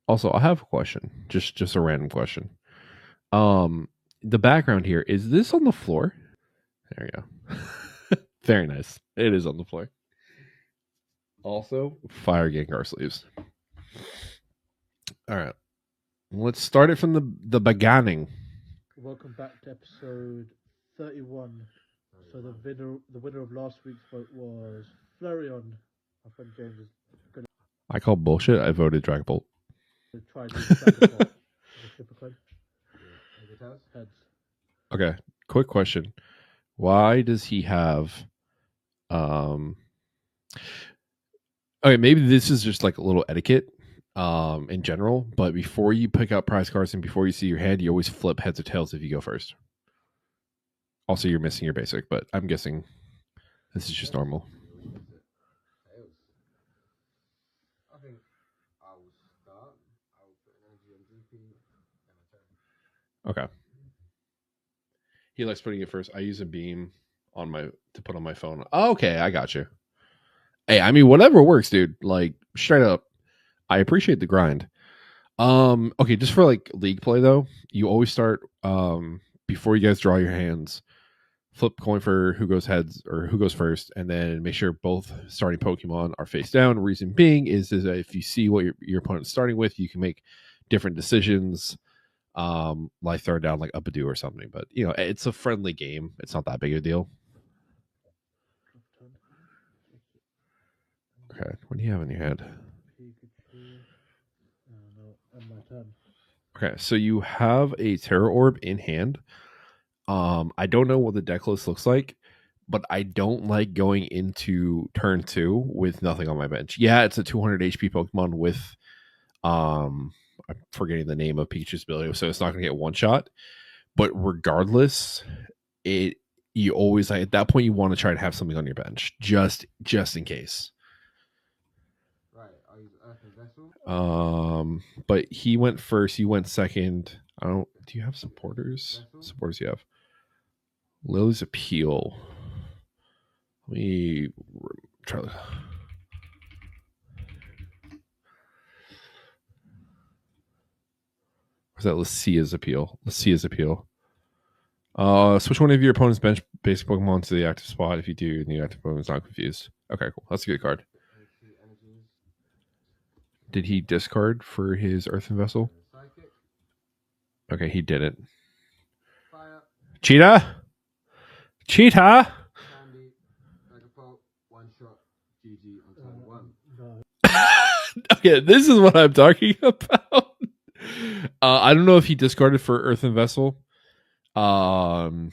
Also, I have a question. Just a random question. The background here, is this on the floor? There you go. Very nice. It is on the floor. Also, fire Gengar sleeves. All right. Let's start it from the beginning. Welcome back to episode 31. So the winner of last week's vote was Flareon. My friend James is going I call bullshit. I voted Dragapult. to try to Dragapult. Heads. Okay. Quick question. Why does he have okay, maybe this is just like a little etiquette in general, but before you pick out prize cards and before you see your hand, you always flip heads or tails if you go first. Also, you're missing your basic, but I'm guessing this is just normal. I think I will start. I will put an energy on GP and a turn. Okay. He likes putting it first. I use a beam to put on my phone. Oh, okay, I got you. Hey, I mean, whatever works, dude. Like, straight up. I appreciate the grind. Okay, just for like league play though, you always start before you guys draw your hands, flip coin for who goes heads or who goes first, and then make sure both starting Pokemon are face down. Reason being is that if you see what your opponent's starting with, you can make different decisions. Like throw down like Uppadoo or something, but you know, it's a friendly game. It's not that big a deal. Okay, what do you have in your head? Okay, so you have a Terror Orb in hand. I don't know what the deck list looks like, but I don't like going into turn 2 with nothing on my bench. Yeah, it's a 200 HP Pokemon with I'm forgetting the name of Pikachu's ability, so it's not going to get one shot. But regardless, you always like at that point you want to try to have something on your bench just in case. Right, I use Earth and Vessel. But he went first. You went second. Do you have supporters? Vessel? Supporters you have. Lily's Appeal. Let me try. Where's that? Lucia's Appeal. Switch one of your opponent's bench basic Pokemon to the active spot. If you do, the active Pokemon is not confused. Okay, cool. That's a good card. Did he discard for his Earthen Vessel? Psychic. Okay, he didn't. Fire. Cheetah! Candy. Dragapult. One shot. GG on turn 1. No. Okay, this is what I'm talking about. I don't know if he discarded for Earthen Vessel. But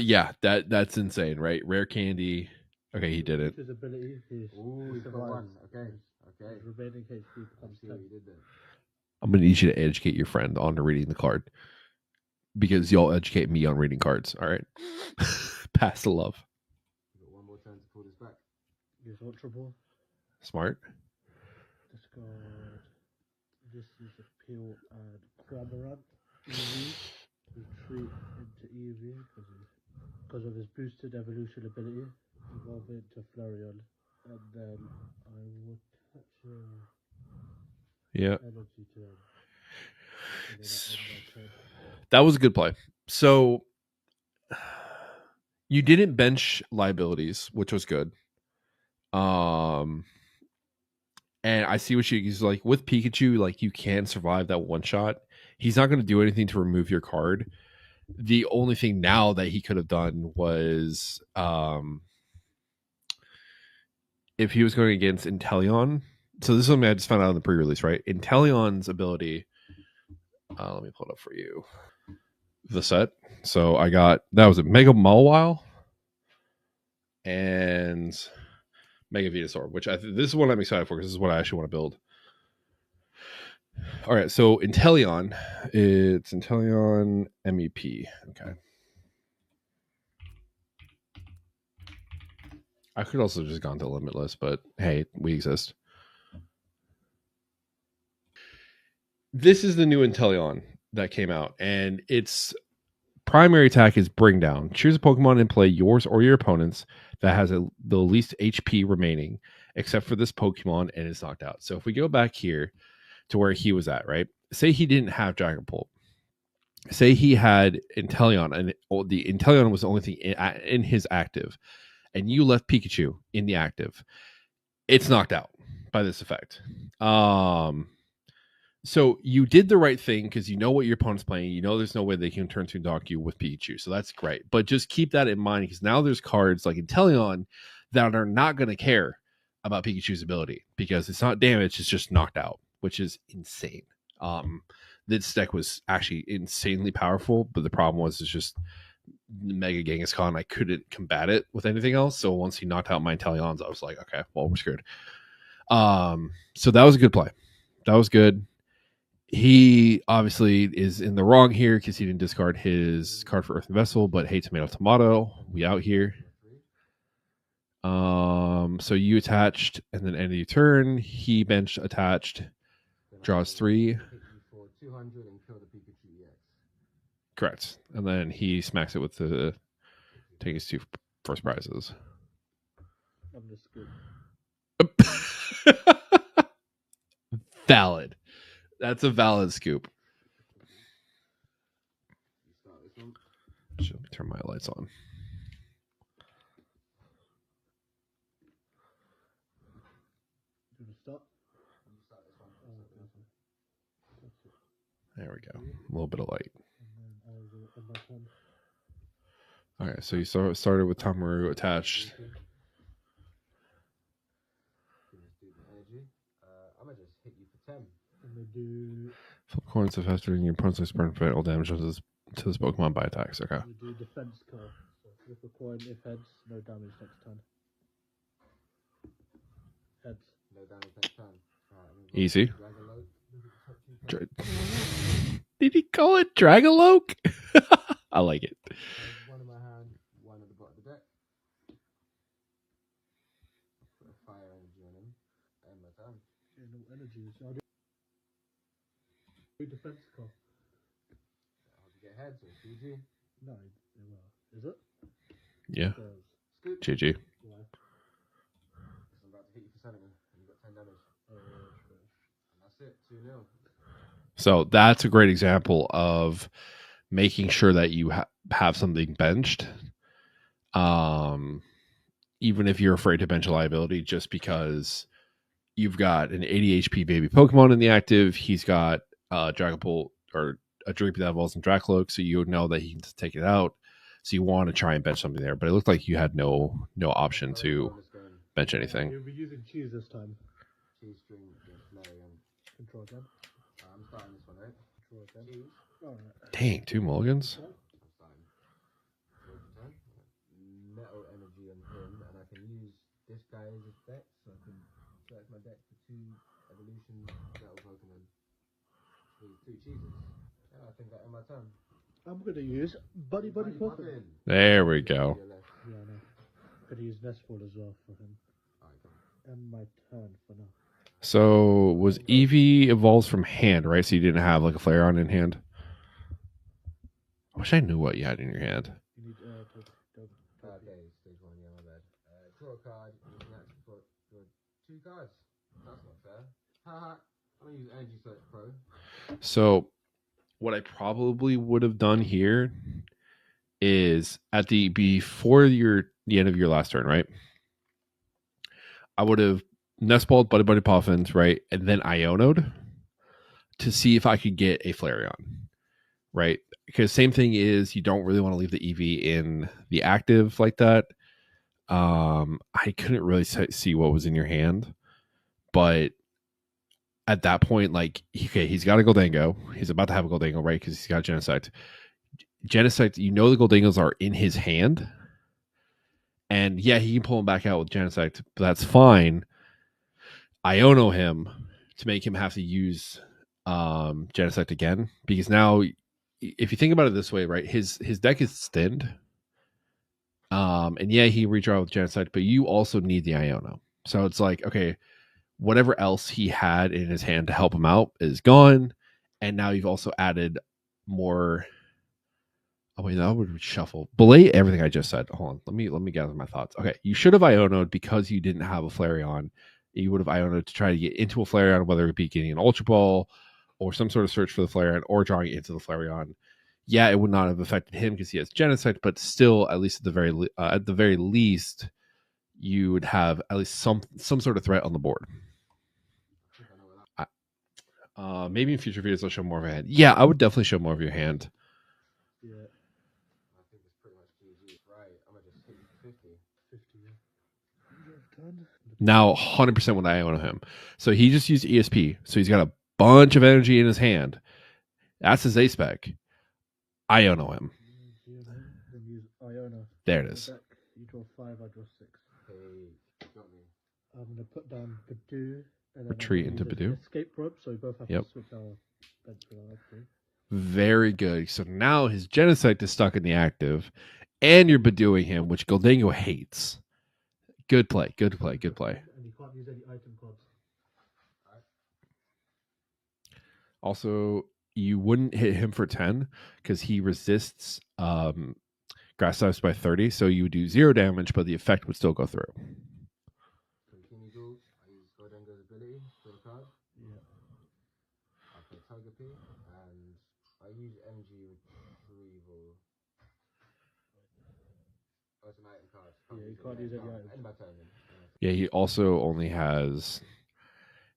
yeah, that's insane, right? Rare Candy. Okay, he did it. His ability is Ooh, he got one. Okay. his remaining HP becomes See what 10. you did there. I'm gonna need you to educate your friend on reading the card because y'all educate me on reading cards. All right, pass the love. You got one more turn to pull this back. Use Ultra Ball. Smart. Discard. This is Appeal and Cramorant. EV. Retreat into EV because of his boosted evolution ability. Evolve into Flareon. And then I would touch Yeah, energy to him. And then I end my turn. that was a good play. So you didn't bench liabilities, which was good. And I see what he's like with Pikachu. Like you can survive that one shot. He's not going to do anything to remove your card. The only thing now that he could have done was if he was going against Inteleon. So this is something I just found out in the pre-release, right? Inteleon's ability. Let me pull it up for you. The set. So I got that was a Mega Mawile and Mega Venusaur, which this is what I'm excited for because this is what I actually want to build. All right, so Inteleon, it's Inteleon MEP. Okay. I could also just gone to Limitless, but hey, we exist. This is the new Inteleon that came out, and its primary attack is Bring Down. Choose a Pokemon in play, yours or your opponent's, that has the least HP remaining, except for this Pokemon, and it's knocked out. So if we go back here to where he was at, right? Say he didn't have Dragapult. Say he had Inteleon, and the Inteleon was the only thing in his active, and you left Pikachu in the active. It's knocked out by this effect. So you did the right thing because you know what your opponent's playing. You know there's no way they can turn to knock you with Pikachu. So that's great. But just keep that in mind because now there's cards like Inteleon that are not going to care about Pikachu's ability because it's not damaged, it's just knocked out, which is insane. This deck was actually insanely powerful, but the problem was it's just Mega Kangaskhan. I couldn't combat it with anything else. So once he knocked out my Inteleons, I was like, okay, well, we're screwed. So that was a good play. That was good. He obviously is in the wrong here because he didn't discard his card for Earthen Vessel, but hey, tomato, we out here. So you attached, and then end of your turn, he bench attached, draws 3. 200 and kill the Pikachu EX. Correct. And then he smacks it with the take his 2 first prizes. I'm just good. Valid. That's a valid scoop. Let me turn my lights on. There we go. A little bit of light. All right, so you started with Tamaru attached. I'm gonna just hit you for 10. I'm gonna do. Flip coins to faster than your opponent's burn prevent all damage to this Pokemon by attacks. Okay. We do defense card. So flip a coin if heads, no damage next turn. Heads. No damage next turn. Easy. Did he call it Dragalope? I like it. One in my hand, one at the bottom of the deck. Put a fire energy on him. And my turn. Yeah, no energy. So I'll do defense card. I'll get heads or CG. No, is it? Yeah. Scoop. GG. I'm about to hit you for sentiment, and you got 10 damage. And that's it, 2-0. So that's a great example of making sure that you have something benched. Even if you're afraid to bench a liability, just because you've got an 80 HP baby Pokemon in the active, he's got Dragapult or a Drippy that evolves in Dracloak, so you know that he can take it out. So you want to try and bench something there, but it looked like you had no option to bench anything. You'll be using cheese this time. Cheese string against Flareon. Control again. I'm starting this one, right? Control again. Cheese. Alright. Dang, 2 mulligans. I'm starting. Metal energy on him, and I can use this guy as a deck, so I can select my deck for 2 evolution metal Pokemon. 2 cheeses. Yeah, I think that in my turn. I'm gonna use Buddy Puffin. There we go. Yeah, I know. Gonna use Nestball as well for him. And my turn for now. So was Eevee evolves from hand, right? So you didn't have like a Flareon in hand. I wish I knew what you had in your hand. You need Okay, stage 1, yeah, my bad. Draw a card, you can actually put 2 cards. That's not fair. Haha, I'm gonna use Energy Search Pro. So what I probably would have done here is before the end of your last turn, right? I would have Nestballed Buddy Puffins, right? And then Iono'd to see if I could get a Flareon, right? Because same thing is you don't really want to leave the EV in the active like that. I couldn't really see what was in your hand, but at that point, like, okay, he's got a Gholdengo. He's about to have a Gholdengo, right? Because he's got Genesect. Genesect, you know the Gholdengos are in his hand. And yeah, he can pull him back out with Genesect, but that's fine. Iono him to make him have to use Genesect again. Because now, if you think about it this way, right, his deck is thinned. And yeah, he redraw with Genesect, but you also need the Iono. So it's like, okay, whatever else he had in his hand to help him out is gone. And now you've also added more Oh wait, that would shuffle. Belay everything I just said. Hold on. Let me gather my thoughts. Okay, you should have Ionoed because you didn't have a Flareon. You would have Ionoed to try to get into a Flareon, whether it be getting an Ultra Ball or some sort of search for the Flareon or drawing into the Flareon. Yeah, it would not have affected him because he has Genesect, but still, at least at the very least, you would have at least some sort of threat on the board. Maybe in future videos I'll show more of a hand. Yeah, I would definitely show more of your hand. Yeah. I think it's pretty much GG. Right, I'm gonna just hit you for 50. 50. Done. Now 100% when I own him. So he just used ESP. So he's got a bunch of energy in his hand. That's his A spec. I own him. Then use Iona. There it is. Deck. You draw 5, I draw 6. Hey, got me. I'm going to put down Badoo. And then Retreat I'm into gonna use Badoo. an escape rope, so we both have Yep. to switch our bench with our active. Very good. So now his Genesect is stuck in the active, and you're Badooing him, which Gholdengo hates. Good play. Good play. Good play. And you can't use any item cards. Also, you wouldn't hit him for 10 because he resists grass types by 30. So you would do 0 damage, but the effect would still go through. Continue duels. I use Gholdengo's ability for the card. Yeah. I play Dragapult and I use energy retrieval. Oh, it's an item card. Yeah, you can't use any item. End my turn then. Yeah, he also only has.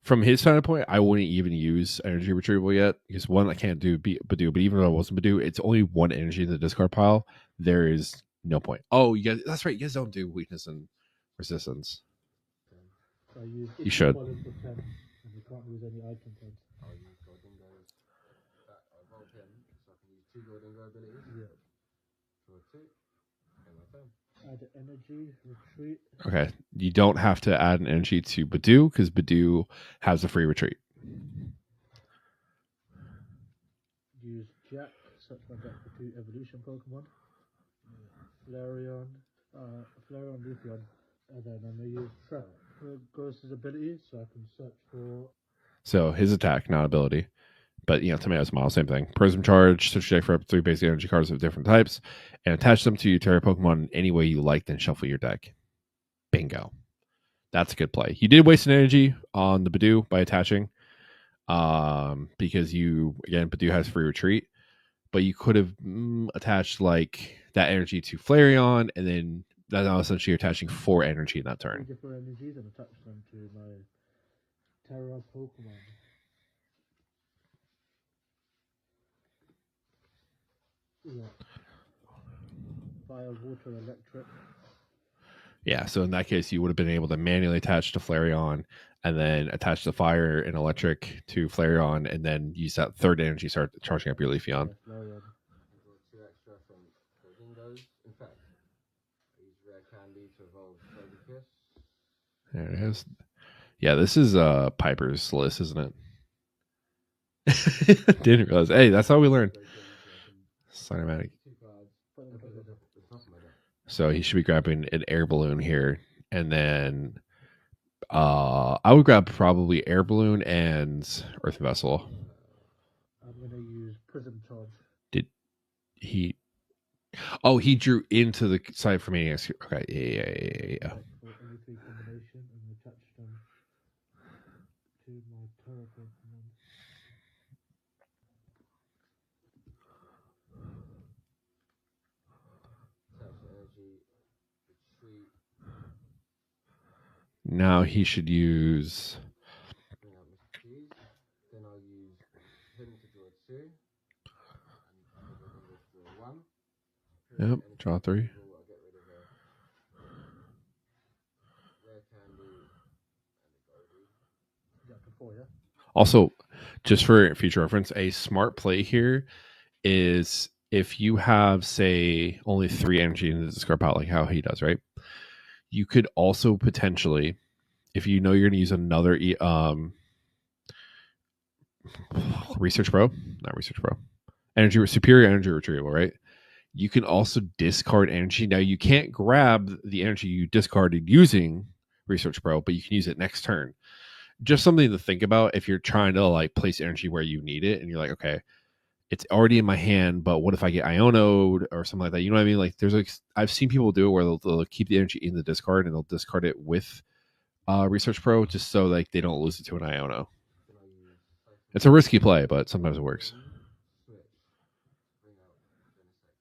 From his standpoint, I wouldn't even use energy retrieval yet because one, I can't do Badoo, but even though I wasn't Badoo, it's only one energy in the discard pile. There is no point. Oh, you guys, that's right. You guys don't do weakness and resistance. So I use You should. for 10, and you can't use any item cards. I'll use Gholdengo's. I'll roll pin so I can use 2 Gholdengo abilities. Yeah. Draw 2. End my turn. Add energy, retreat. Okay, you don't have to add an energy to Badoo because Badoo has a free retreat. Use Jack, search my deck for 2 evolution Pokemon. Flareon, Luthien. And then I'm going to use Trap Ghost's ability so I can search for. So his attack, not ability. But, Tomato's model, same thing. Prism Charge, search your deck for up to 3 basic energy cards of different types, and attach them to your Terra Pokemon in any way you like, then shuffle your deck. Bingo. That's a good play. You did waste an energy on the Badoo by attaching, because Badoo has free retreat, but you could have attached like that energy to Flareon, and then that's now essentially you're attaching 4 energy in that turn. 3 different energies and attach them to my Terra Pokemon. Yeah. Fire, water, electric. Yeah, so in that case, you would have been able to manually attach to Flareon and then attach the fire and electric to Flareon and then use that 3rd energy start charging up your Leafeon. Yeah, Flareon. Draw 2 extra from Gholdengo's. In fact, I use Rare Candy to evolve Togekiss. There it is. Yeah, this is Piper's list, isn't it? Didn't realize. Hey, that's how we learn. Cinematic. 2 cards. Put them at the top of my deck. So he should be grabbing an air balloon here, and then I would grab probably air balloon and earth vessel. I'm going to use Prism Charge. He? Oh, he drew into the side for Maniacs. Okay, yeah. Like for any 3 combination and attach them to my Terra Pokemon. Attach energy. Retreat. Now he should use. Bring out Mr. Cheese. Then I'll use him to draw 2. And other Gholdengo to draw 1. Yep, draw 3. I'll get rid of a Rare Candy and a Goldie. Yeah, before, yeah? Also, just for future reference, a smart play here is if you have, say, only 3 energy in the discard pile, like how he does, right? You could also potentially, if you know you're going to use another Research Pro, not Research Pro, Superior Energy Retrieval, right? You can also discard energy. Now, you can't grab the energy you discarded using Research Pro, but you can use it next turn. Just something to think about if you're trying to like place energy where you need it, and you're like, okay, it's already in my hand, but what if I get Ionoed or something like that? You know what I mean? Like there's like I've seen people do it where they'll keep the energy in the discard and they'll discard it with Research Pro just so like they don't lose it to an Iono. Can I use Siphon It's a risky play, but sometimes it works. Switch, bring out Genesect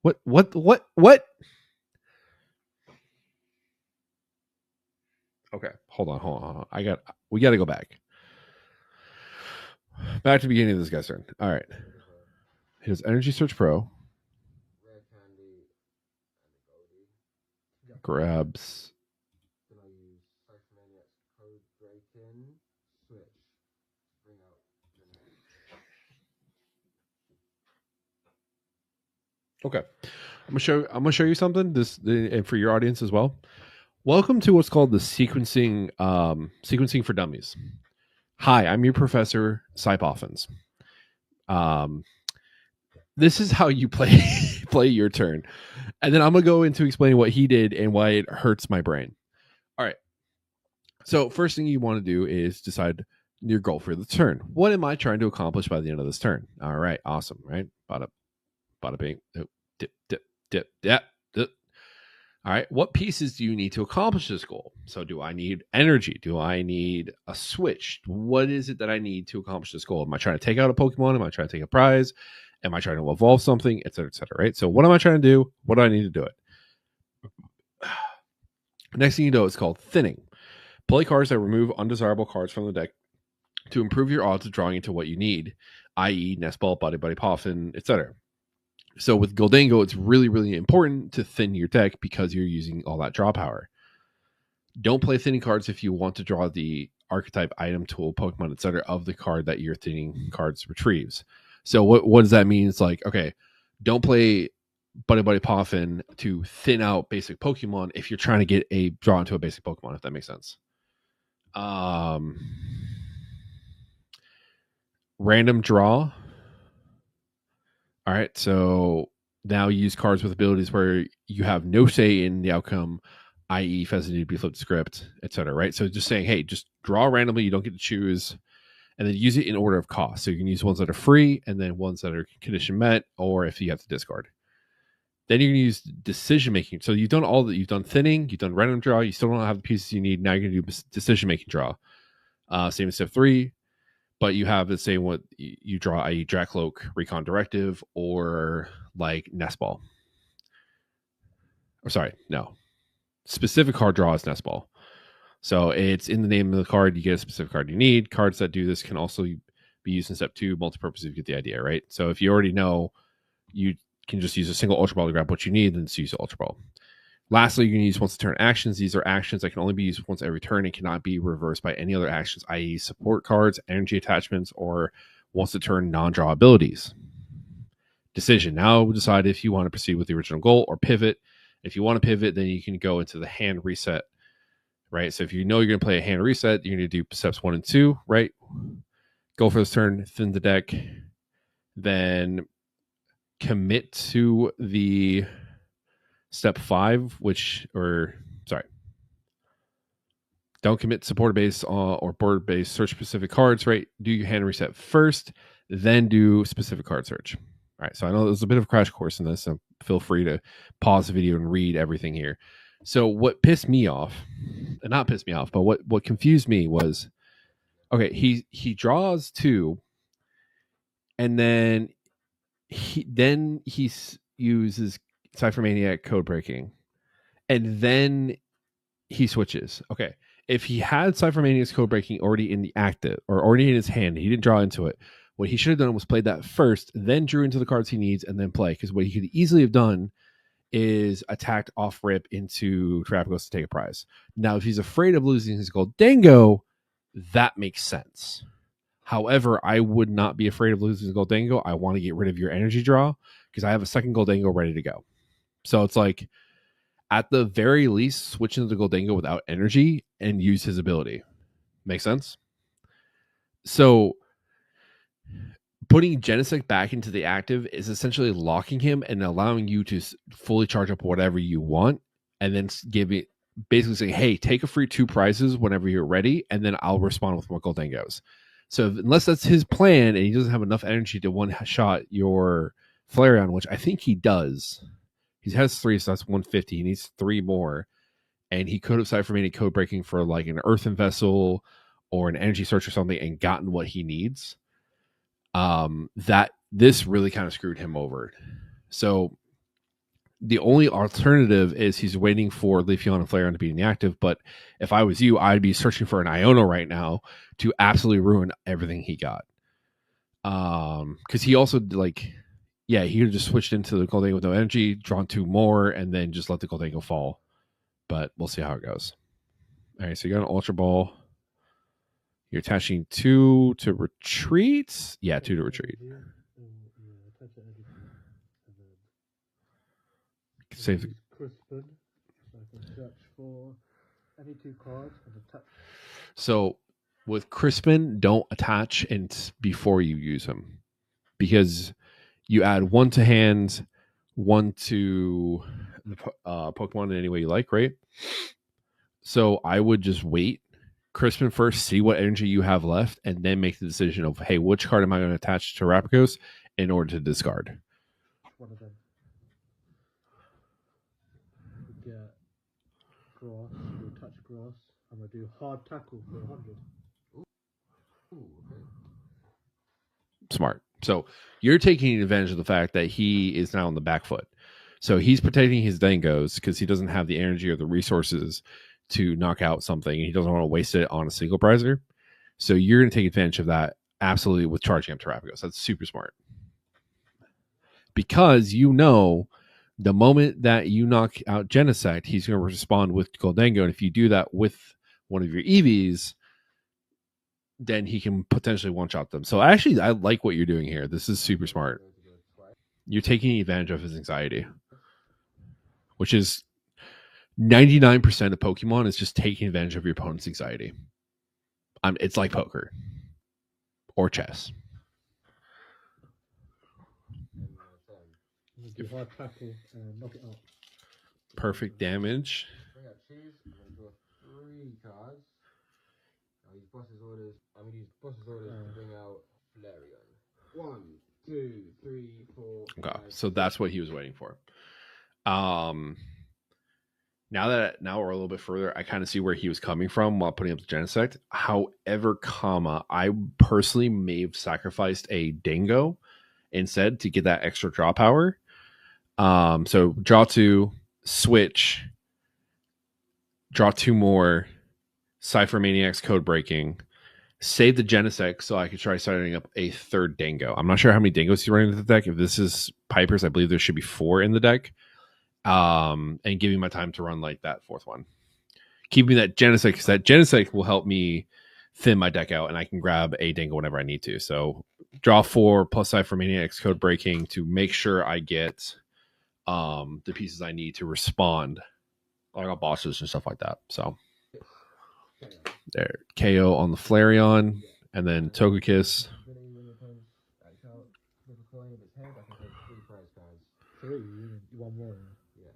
What? and What? Okay, hold on. We got to go back. Back to the beginning of this guy's turn. All right. He does Energy Search Pro, Rare Candy and a Goldie. grabs. Can I use Siphon Maniac's Code Break-In, switch, bring out Genesect. Okay, I'm gonna show you something. And for your audience as well. Welcome to what's called the sequencing for dummies. Hi, I'm your professor, Sypoffins. This is how you play your turn, and then I'm gonna go into explaining what he did and why it hurts my brain. All right. So first thing you want to do is decide your goal for the turn. What am I trying to accomplish by the end of this turn? All right, awesome, right? Bada bing, dip. All right, what pieces do you need to accomplish this goal? So do I need energy? Do I need a switch? What is it that I need to accomplish this goal? Am I trying to take out a Pokemon? Am I trying to take a prize? Am I trying to evolve something, et cetera, right? So what am I trying to do? What do I need to do it? Next thing you know, it's called thinning. Play cards that remove undesirable cards from the deck to improve your odds of drawing into what you need, i.e. Nest Ball, Buddy Poffin, etc. So with Gholdengo, it's really, really important to thin your deck because you're using all that draw power. Don't play thinning cards if you want to draw the archetype, item, tool, Pokemon, etc. of the card that your thinning cards retrieves. So what does that mean? It's like, okay, don't play Buddy Poffin to thin out basic Pokemon if you're trying to get a draw into a basic Pokemon, if that makes sense. Random draw. All right, so now you use cards with abilities where you have no say in the outcome, i.e. Pheasant need to be flipped script, etc. Right? So just saying, hey, just draw randomly, you don't get to choose, and then use it in order of cost. So you can use ones that are free and then ones that are condition met, or if you have to discard. Then you can use decision making. So you've done all that. You've done thinning, you've done random draw, you still don't have the pieces you need. Now you're going to do decision making draw. Same as step 3. But you have the same what you draw, i.e. Dracloak, Recon Directive, or like Nest Ball. Or sorry, no. Specific card draw is Nest Ball. So it's in the name of the card, you get a specific card you need. Cards that do this can also be used in step 2, multi-purpose if you get the idea, right? So if you already know, you can just use a single Ultra Ball to grab what you need, then just use the Ultra Ball. Lastly, you can use once a turn actions. These are actions that can only be used once every turn and cannot be reversed by any other actions, i.e. support cards, energy attachments, or once a turn non-draw abilities. Decision. Now decide if you want to proceed with the original goal or pivot. If you want to pivot, then you can go into the hand reset, right? So if you know you're going to play a hand reset, you're going to do steps 1 and 2, right? Go for this turn, thin the deck, then commit to the step 5, don't commit support base or board base search specific cards, right? Do your hand reset first, then do specific card search. All right, so I know there's a bit of a crash course in this, so feel free to pause the video and read everything here. So what pissed me off, and not pissed me off, but what confused me was, okay, he draws 2, and then he uses Cypher Maniac code breaking, and then he switches. Okay, if he had Cypher Maniac's code breaking already in the active or already in his hand, he didn't draw into it. What he should have done was played that first, then drew into the cards he needs, and then play. Because what he could easily have done is attacked off rip into Terrapagos to take a prize. Now, if he's afraid of losing his Gholdengo, that makes sense. However, I would not be afraid of losing Gholdengo. I want to get rid of your energy draw because I have a second Gholdengo ready to go. So it's like, at the very least, switch into the Gholdengo without energy and use his ability. Make sense? So putting Genesect back into the active is essentially locking him and allowing you to fully charge up whatever you want, and then basically saying, hey, take a free 2 prizes whenever you're ready, and then I'll respond with more Gholdengos. So unless that's his plan and he doesn't have enough energy to one-shot your Flareon, which I think he does. He has 3, so that's 150. He needs 3 more. And he could have Cypher made a code breaking for like an earthen vessel or an energy search or something and gotten what he needs. That this really kind of screwed him over. So the only alternative is he's waiting for Leafeon and Flareon to be inactive. But if I was you, I'd be searching for an Iono right now to absolutely ruin everything he got. Because he also he could have just switched into the Gholdengo with no energy, drawn 2 more, and then just let the Gholdengo fall. But we'll see how it goes. All right, so you got an Ultra Ball. You're attaching 2 to retreat. Yeah, 2 to retreat. Save the Crispin, so I can search for any 2 cards and attach. So with Crispin, don't attach before you use him, because you add 1 to hand, 1 to the Pokemon in any way you like, right? So I would just wait Crispin first, see what energy you have left, and then make the decision of, hey, which card am I going to attach to Rapikos in order to discard? One of them. We get grass, we'll touch grass. I'm going to do hard tackle for 100. Ooh, okay. Smart. So you're taking advantage of the fact that he is now on the back foot. So he's protecting his Dangos because he doesn't have the energy or the resources to knock out something. He doesn't want to waste it on a single prizer. So you're going to take advantage of that absolutely with charging up to Rapikos. That's super smart. Because you know the moment that you knock out Genesect, he's going to respond with Gholdengo. And if you do that with one of your EVs, then he can potentially one-shot them. So actually, I like what you're doing here. This is super smart. You're taking advantage of his anxiety, which is 99% of Pokemon is just taking advantage of your opponent's anxiety. It's like poker or chess. Do hard tackle and knock it out. Perfect damage. Bring out cheese. I'm going to draw 3 cards. I'll use boss's orders. I'm going to use boss's orders to bring out Flareon. 1, 2, 3, 4. Okay, 5, so that's what he was waiting for. Now we're a little bit further, I kind of see where he was coming from while putting up the Genesect. However, I personally may have sacrificed a Dingo instead to get that extra draw power. So draw 2, switch, draw 2 more, Cypher Maniac's code breaking, save the Genesect so I could try starting up a 3rd Dingo. I'm not sure how many Dingos he's running into the deck. If this is Piper's, I believe there should be 4 in the deck. And giving my time to run like that 4th one. Keeping that Genesect, because that Genesect will help me thin my deck out and I can grab a Dingo whenever I need to. So draw 4 plus Cypher Maniac's code breaking to make sure I get the pieces I need to respond. I got bosses and stuff like that. So there, KO on the Flareon, and then Togekiss. When your opponent's act out with a coin of its head, I can take 3 prize cards. 3, one more. Yeah.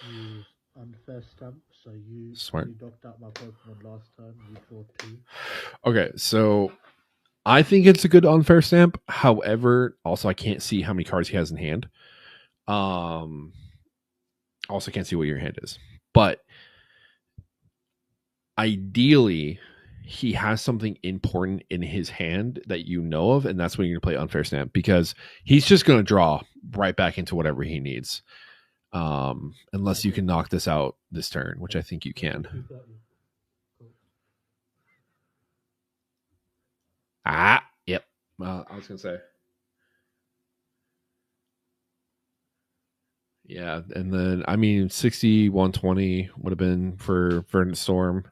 Use unfair stamp, so you Smart. knocked out my Pokemon last time. You draw 2. Okay, so I think it's a good unfair stamp. However, also I can't see how many cards he has in hand. Also can't see what your hand is. But ideally, he has something important in his hand that you know of, and that's when you're going to play unfair stamp, because he's just going to draw right back into whatever he needs. Unless you can knock this out this turn, which I think you can. Yep. I was gonna say, yeah, and then 60, 120 would have been for Verdant Storm.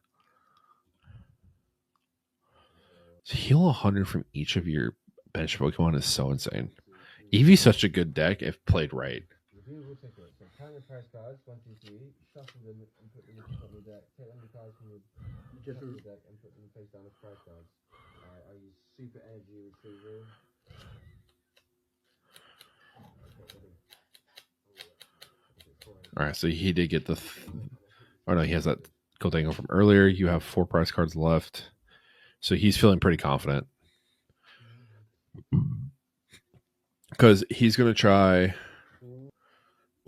To heal 100 from each of your bench Pokemon is so insane. Eevee's such a good deck if played right. Review will take it. So count your prize cards, 1, 2, 3, shuffle them and put them in the top of the deck. Take any cards from the top of the deck and put them face down as prize cards. I use super energy retrieval. All right, so he did get the. Oh no, he has that Gholdengo from earlier. You have 4 prize cards left. So he's feeling pretty confident. Because he's going to try.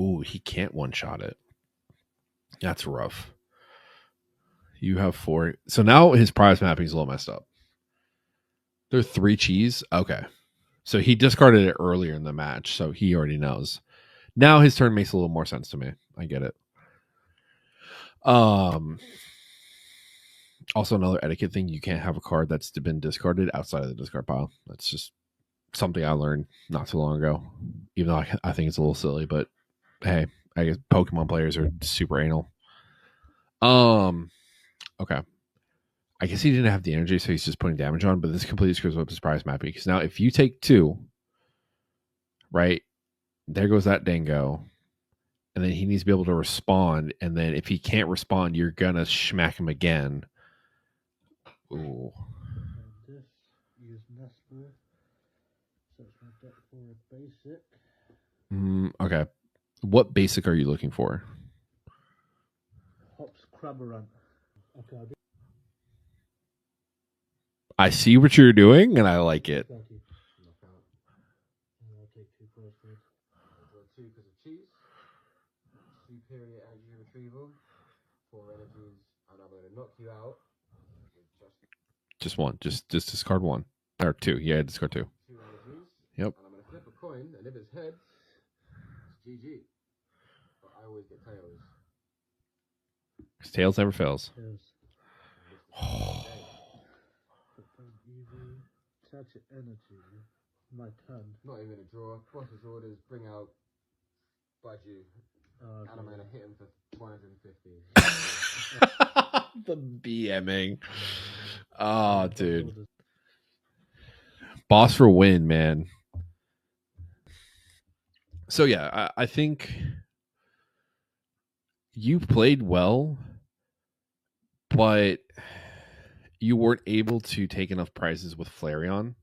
Ooh, he can't one-shot it. That's rough. You have 4. So now his prize mapping is a little messed up. There are 3 cheese. Okay. So he discarded it earlier in the match, so he already knows. Now his turn makes a little more sense to me. I get it. Also, another etiquette thing: you can't have a card that's been discarded outside of the discard pile. That's just something I learned not too long ago. Even though I think it's a little silly, but hey, I guess Pokemon players are super anal. Okay. I guess he didn't have the energy, so he's just putting damage on. But this completely screws up his prize mapping because now if you take 2, right, there goes that dingo. And then he needs to be able to respond. And then if he can't respond, you're gonna smack him again. Ooh. This use Nestle. Search my deck for a basic. Okay. What basic are you looking for? Hops Crabarant. Okay, I'll do I see what you're doing, and I like it. 30. Knockout. And I'll take 2 prize cards. I'll draw 2 because of cheese. Superior energy retrieval. 4 energies. And I'm going to knock you out with Just one. Just discard 1. Or 2. Yeah, discard 2. 2 energies. Yep. And I'm going to flip a coin, and if it's heads, it's GG. But I always get tails. Tails never fails. Tails. Put down Eevee. Attach your energy. My turn. Not even a draw. Boss's orders, bring out Budgie. Okay. And I'm going to hit him for 150. The BMing. Oh, dude. Boss for win, man. So, yeah, I think you played well, but you weren't able to take enough prizes with Flareon.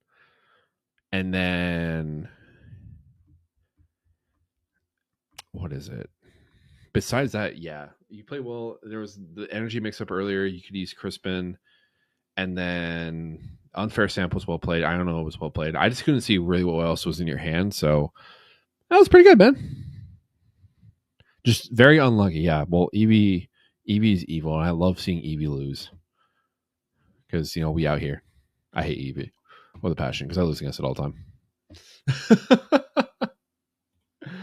And then, what is it? Besides that, yeah, you played well. There was the energy mix up earlier. You could use Crispin. And then Unfair Sample was well played. I don't know it was well played. I just couldn't see really what else was in your hand. So that was pretty good, man. Just very unlucky. Yeah. Well, Eevee's evil. And I love seeing Eevee lose. Because, we out here. I hate Eevee with a passion because I lose against it all the time.